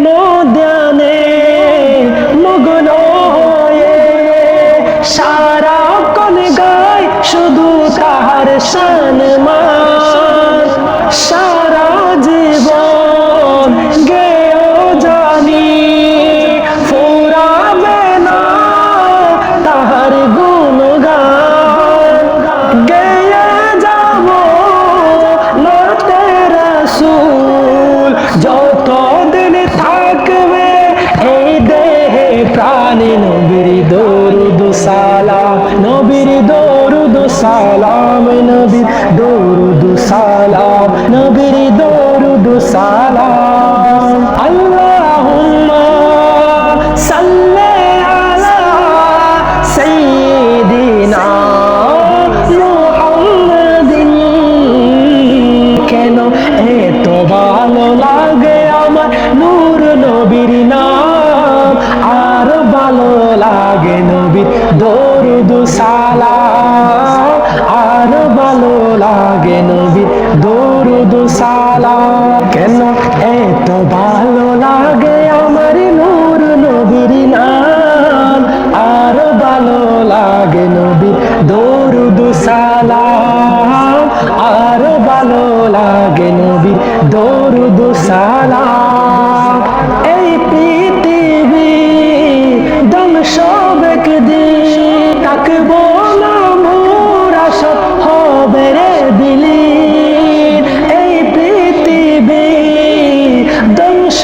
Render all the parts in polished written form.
মোদ্যানে মগ্ন হয়ে সারাক্ষণ গায় শুধু তাহার সম্মান। সারা জীবন গেয়েও জানি ফুরাবে না তাহার গুণগান। গেয়ে যাব লতে রাসূল যতদিন থাকবে এই দেহে প্রাণে। নবীর দরুদ সালাম, নবীর দরুদ সালাম, নবীর দরুদ সালাম, নবীর দরুদ সালাম। আল্লাহুম্মা সাল্লি আলা সাইয়্যিদিনা মুহাম্মাদিন। কেন এত ভালো লাগে আমার নূর নবীর নাম, আর ভালো লাগে নবীর দরুদ সালাম, আর ভালো লাগে নবীর দরুদ সালাম। কেন এত ভালো লাগে আমার নূর নবীর নাম, আর ভালো লাগে নবীর দরুদ সালাম, আর ভালো লাগে নবীর দরুদ সালাম। এই পৃথিবী ধ্বংস একদিন, থাকবো না মোরা সব হবে রে বিলীন। এই পৃথিবী ধ্বংস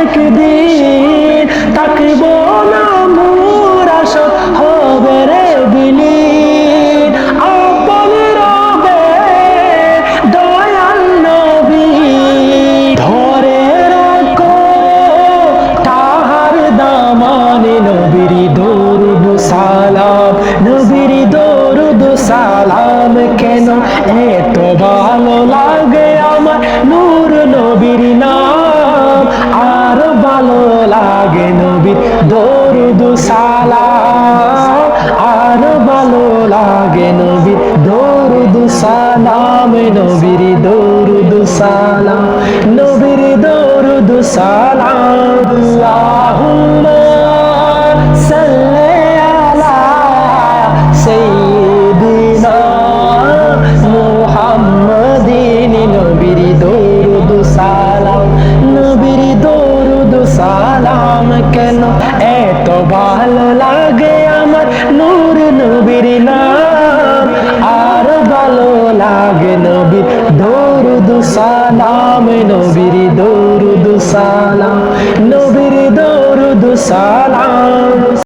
একদিন, থাকবো না মোরা সব হবে রে বিলীন। আপন রবে দয়াল নবী ধরে রাখো তাহার দামানে। নবীর দরুদ সালাম, নবীর দরুদ সালাম। কেন এত ভালো লাগে আমার নূর নবীর নাম, আর ভালো লাগে নবীর দরুদ সালাম, আর ভালো লাগে নবীর দরুদ সালাম, নবীর দরুদ সালাম, নবীর দরুদ সালাম। আল্লাহুম্মা সাল্লি আলা সাইয়্যিদিনা মুহাম্মাদিন। নবীর দরুদ সালাম, নবীর দরুদ সালাম। কেন এত ভালো লাগে আমার নূর নবীর নাম, আর ভালো লাগে নবীর দরুদ সালাম, নবীর দরুদ সালাম, নবীর দরুদ সালাম।